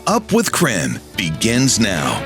Up with KREM begins now.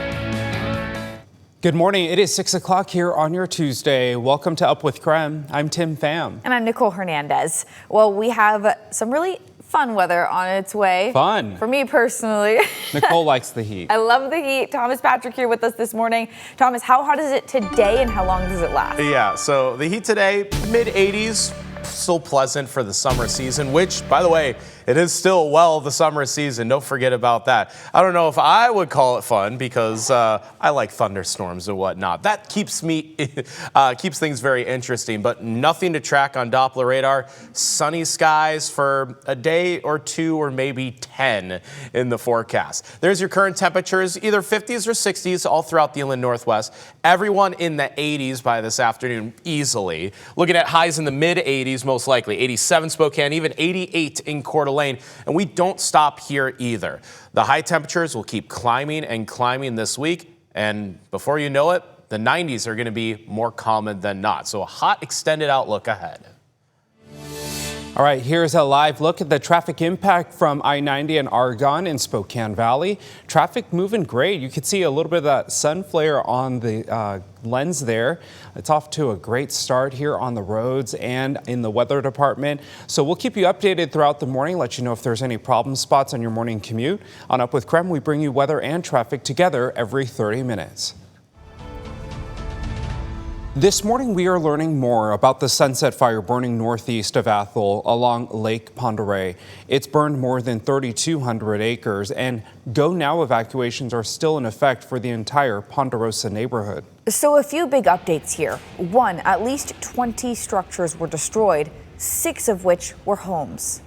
Good morning. It is 6 o'clock here on your Tuesday. Welcome to Up with KREM. I'm Tim Pham. And I'm Nicole Hernandez. Well, we have some really fun weather on its way. Fun. For me personally. Nicole likes the heat. I love the heat. Thomas Patrick here with us this morning. Thomas, how hot is it today and how long does it last? Yeah, so the heat today, mid 80s, still pleasant for the summer season, which, by the way, it is still the summer season. Don't forget about that. I don't know if I would call it fun because I like thunderstorms and whatnot. That keeps things very interesting, but nothing to track on Doppler radar. Sunny skies for a day or two or maybe 10 in the forecast. There's your current temperatures, either 50s or 60s all throughout the inland northwest. Everyone in the 80s by this afternoon easily. Looking at highs in the mid 80s most likely. 87 Spokane, even 88 in Coeur d'Alene. And we don't stop here either. The high temperatures will keep climbing and climbing this week. And before you know it, the 90s are going to be more common than not. So a hot extended outlook ahead. All right, here's a live look at the traffic impact from I-90 and Argonne in Spokane Valley. Traffic moving great. You can see a little bit of that sun flare on the lens there. It's off to a great start here on the roads and in the weather department. So we'll keep you updated throughout the morning, let you know if there's any problem spots on your morning commute. On Up with KREM, we bring you weather and traffic together every 30 minutes. This morning, we are learning more about the Sunset Fire burning northeast of Athol along Lake Pend Oreille. It's burned more than 3,200 acres, and go now evacuations are still in effect for the entire Ponderosa neighborhood. So a few big updates here. One, at least 20 structures were destroyed, 6 of which were homes.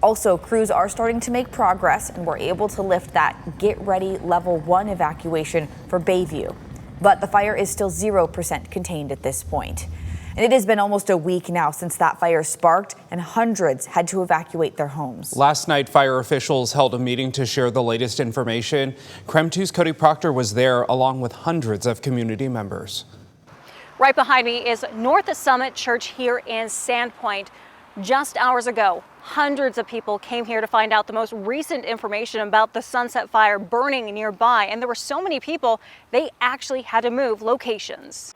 Also, crews are starting to make progress and were able to lift that Get Ready Level 1 evacuation for Bayview. But the fire is still 0% contained at this point. And it has been almost a week now since that fire sparked, and hundreds had to evacuate their homes. Last night, fire officials held a meeting to share the latest information. KREM 2's Cody Proctor was there along with hundreds of community members. Right behind me is North Summit Church here in Sandpoint. Just hours ago, hundreds of people came here to find out the most recent information about the Sunset Fire burning nearby. And there were so many people, they actually had to move locations.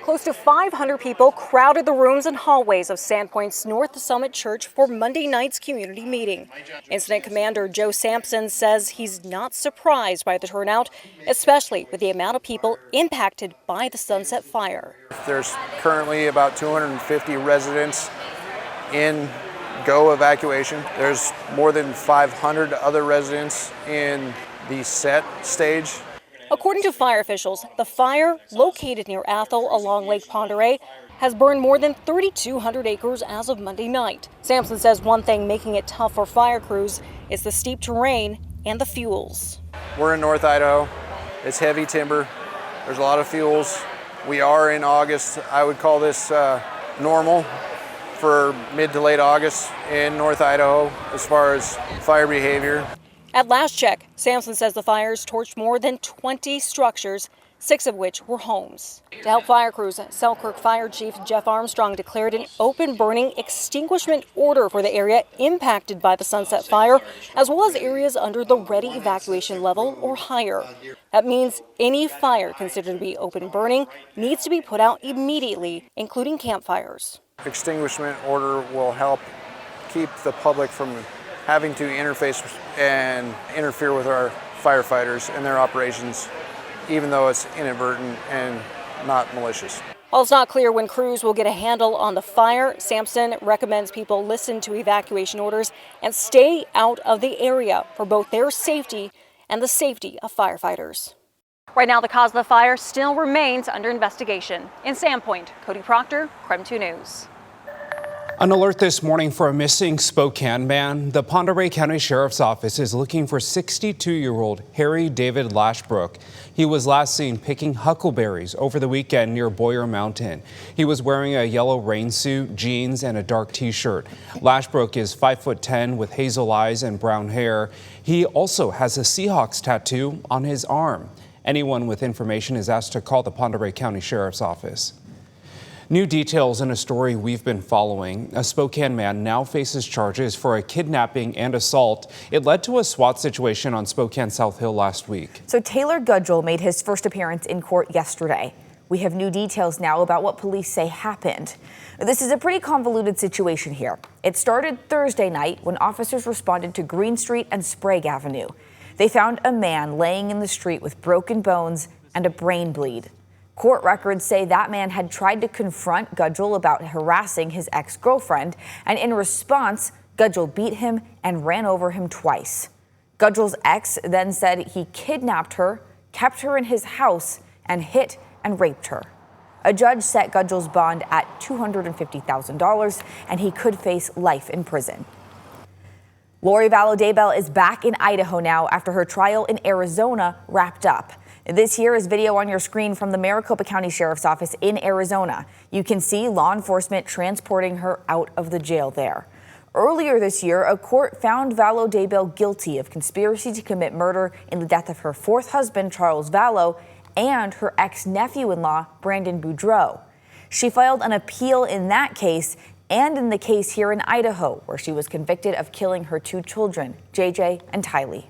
Close to 500 people crowded the rooms and hallways of Sandpoint's North Summit Church for Monday night's community meeting. Incident Commander Joe Sampson says he's not surprised by the turnout, especially with the amount of people impacted by the Sunset Fire. There's currently about 250 residents in go evacuation. There's more than 500 other residents in the set stage. According to fire officials, the fire, located near Athol along Lake Pend Oreille, has burned more than 3,200 acres as of Monday night. Sampson says one thing making it tough for fire crews is the steep terrain and the fuels. We're in North Idaho. It's heavy timber. There's a lot of fuels. We are in August. I would call this normal for mid to late August in North Idaho as far as fire behavior. At last check, Sampson says the fires torched more than 20 structures, 6 of which were homes. To help fire crews, Selkirk Fire Chief Jeff Armstrong declared an open burning extinguishment order for the area impacted by the Sunset Fire, as well as areas under the ready evacuation level or higher. That means any fire considered to be open burning needs to be put out immediately, including campfires. Extinguishment order will help keep the public from having to interface and interfere with our firefighters and their operations, even though it's inadvertent and not malicious. While it's not clear when crews will get a handle on the fire, Sampson recommends people listen to evacuation orders and stay out of the area for both their safety and the safety of firefighters. Right now, the cause of the fire still remains under investigation. In Sandpoint, Cody Proctor, KREM 2 News. An alert this morning for a missing Spokane man. The Pend Oreille County Sheriff's Office is looking for 62-year-old Harry David Lashbrook. He was last seen picking huckleberries over the weekend near Boyer Mountain. He was wearing a yellow rain suit, jeans, and a dark t-shirt. Lashbrook is 5'10" with hazel eyes and brown hair. He also has a Seahawks tattoo on his arm. Anyone with information is asked to call the Pend Oreille County Sheriff's Office. New details in a story we've been following. A Spokane man now faces charges for a kidnapping and assault. It led to a SWAT situation on Spokane South Hill last week. So Taylor Gudgel made his first appearance in court yesterday. We have new details now about what police say happened. This is a pretty convoluted situation here. It started Thursday night when officers responded to Green Street and Sprague Avenue. They found a man laying in the street with broken bones and a brain bleed. Court records say that man had tried to confront Gudgel about harassing his ex-girlfriend, and in response, Gudgel beat him and ran over him twice. Gudgel's ex then said he kidnapped her, kept her in his house, and hit and raped her. A judge set Gudgel's bond at $250,000, and he could face life in prison. Lori Vallow-Daybell is back in Idaho now after her trial in Arizona wrapped up. This here is video on your screen from the Maricopa County Sheriff's Office in Arizona. You can see law enforcement transporting her out of the jail there. Earlier this year, a court found Vallow-Daybell guilty of conspiracy to commit murder in the death of her fourth husband, Charles Vallow, and her ex-nephew-in-law, Brandon Boudreaux. She filed an appeal in that case and in the case here in Idaho, where she was convicted of killing her two children, JJ and Tylee.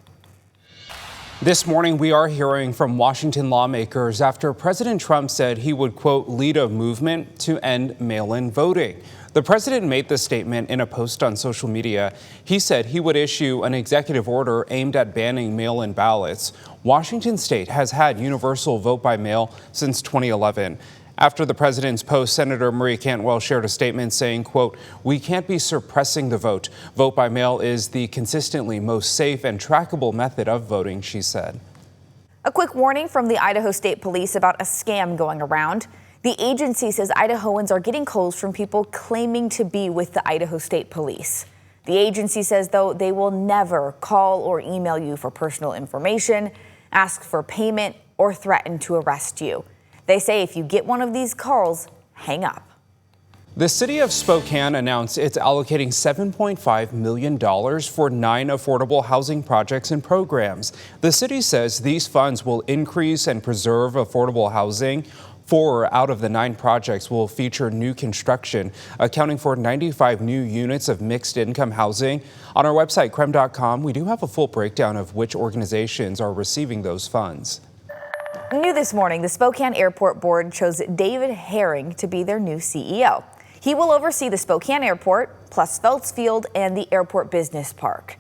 This morning, we are hearing from Washington lawmakers after President Trump said he would, quote, lead a movement to end mail-in voting. The president made this statement in a post on social media. He said he would issue an executive order aimed at banning mail-in ballots. Washington state has had universal vote by mail since 2011. After the president's post, Senator Marie Cantwell shared a statement saying, quote, we can't be suppressing the vote. Vote by mail is the consistently most safe and trackable method of voting, she said. A quick warning from the Idaho State Police about a scam going around. The agency says Idahoans are getting calls from people claiming to be with the Idaho State Police. The agency says, though, they will never call or email you for personal information, ask for payment, or threaten to arrest you. They say if you get one of these calls, hang up. The city of Spokane announced it's allocating $7.5 million for 9 affordable housing projects and programs. The city says these funds will increase and preserve affordable housing. 4 out of the 9 projects will feature new construction, accounting for 95 new units of mixed income housing. On our website, KREM.com, we do have a full breakdown of which organizations are receiving those funds. New this morning, the Spokane Airport Board chose David Herring to be their new CEO. He will oversee the Spokane Airport, plus Felts Field and the Airport Business Park.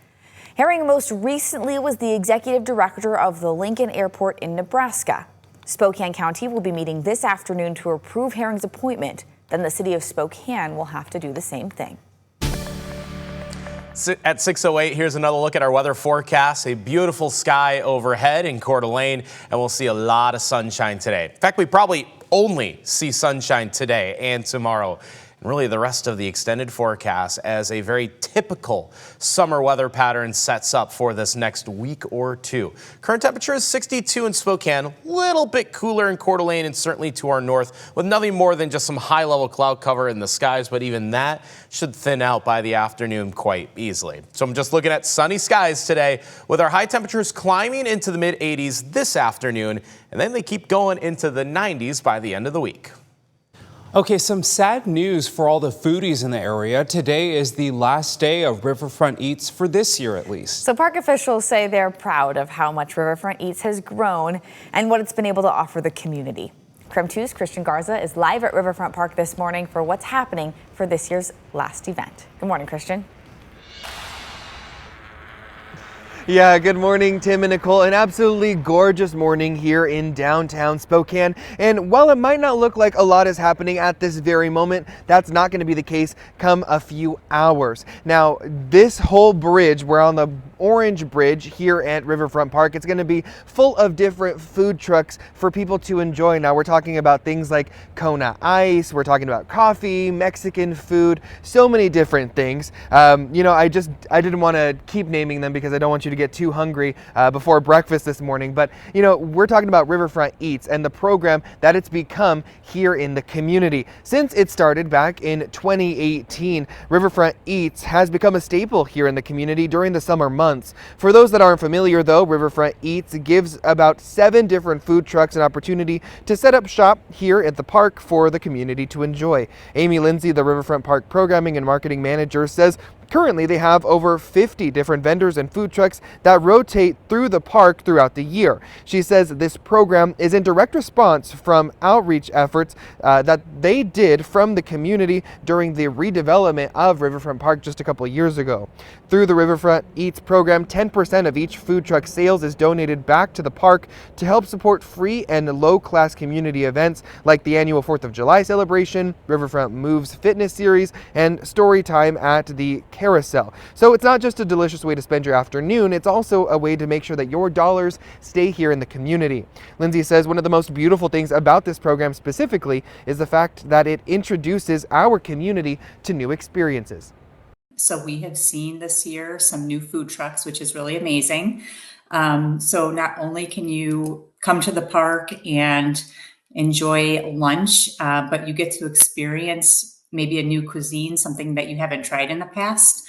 Herring most recently was the executive director of the Lincoln Airport in Nebraska. Spokane County will be meeting this afternoon to approve Herring's appointment. Then the city of Spokane will have to do the same thing. At 6:08, here's another look at our weather forecast. A beautiful sky overhead in Coeur d'Alene, and we'll see a lot of sunshine today. In fact, we probably only see sunshine today and tomorrow. And really the rest of the extended forecast as a very typical summer weather pattern sets up for this next week or two. Current temperature is 62 in Spokane, a little bit cooler in Coeur d'Alene and certainly to our north with nothing more than just some high level cloud cover in the skies, but even that should thin out by the afternoon quite easily. So I'm just looking at sunny skies today with our high temperatures climbing into the mid 80s this afternoon, and then they keep going into the 90s by the end of the week. Okay, some sad news for all the foodies in the area. Today is the last day of Riverfront Eats for this year at least. So park officials say they're proud of how much Riverfront Eats has grown and what it's been able to offer the community. KREM 2's Christian Garza is live at Riverfront Park this morning for what's happening for this year's last event. Good morning, Christian. Yeah, good morning, Tim and Nicole. An absolutely gorgeous morning here in downtown Spokane. And while it might not look like a lot is happening at this very moment, that's not going to be the case come a few hours. Now, this whole bridge, we're on the Orange Bridge here at Riverfront Park. It's going to be full of different food trucks for people to enjoy. Now, we're talking about things like Kona Ice. We're talking about coffee, Mexican food, so many different things. I didn't want to keep naming them because I don't want you to to get too hungry before breakfast this morning. But, you know, we're talking about Riverfront Eats and the program that it's become here in the community. Since it started back in 2018, Riverfront Eats has become a staple here in the community during the summer months. For those that aren't familiar, though, Riverfront Eats gives about 7 different food trucks an opportunity to set up shop here at the park for the community to enjoy. Amy Lindsay, the Riverfront Park Programming and Marketing Manager, says currently they have over 50 different vendors and food trucks that rotate through the park throughout the year. She says this program is in direct response from outreach efforts that they did from the community during the redevelopment of Riverfront Park just a couple of years ago. Through the Riverfront Eats program, 10% of each food truck sales is donated back to the park to help support free and low-class community events like the annual 4th of July celebration, Riverfront Moves fitness series, and story time at the Carousel. So it's not just a delicious way to spend your afternoon, it's also a way to make sure that your dollars stay here in the community. Lindsay says one of the most beautiful things about this program specifically is the fact that it introduces our community to new experiences. So we have seen this year some new food trucks, which is really amazing. So not only can you come to the park and enjoy lunch, but you get to experience maybe a new cuisine, something that you haven't tried in the past.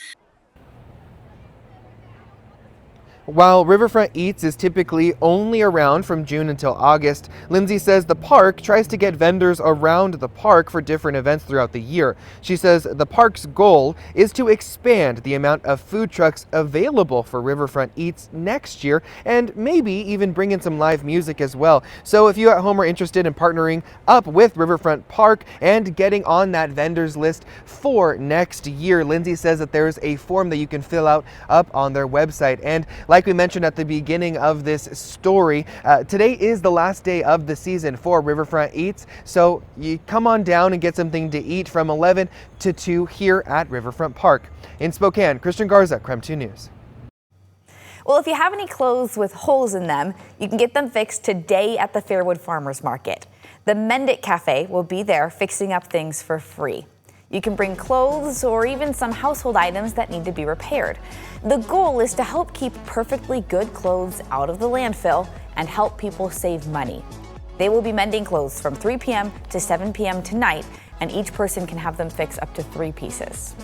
While Riverfront Eats is typically only around from June until August, Lindsay says the park tries to get vendors around the park for different events throughout the year. She says the park's goal is to expand the amount of food trucks available for Riverfront Eats next year and maybe even bring in some live music as well. So if you at home are interested in partnering up with Riverfront Park and getting on that vendors list for next year, Lindsay says that there's a form that you can fill out up on their website. And like we mentioned at the beginning of this story, today is the last day of the season for Riverfront Eats, so you come on down and get something to eat from 11 to 2 here at Riverfront Park. In Spokane, Christian Garza, KREM 2 News. Well, if you have any clothes with holes in them, you can get them fixed today at the Fairwood Farmers Market. The Mend It Cafe will be there fixing up things for free. You can bring clothes or even some household items that need to be repaired. The goal is to help keep perfectly good clothes out of the landfill and help people save money. They will be mending clothes from 3 p.m. to 7 p.m. tonight, and each person can have them fix up to 3 pieces.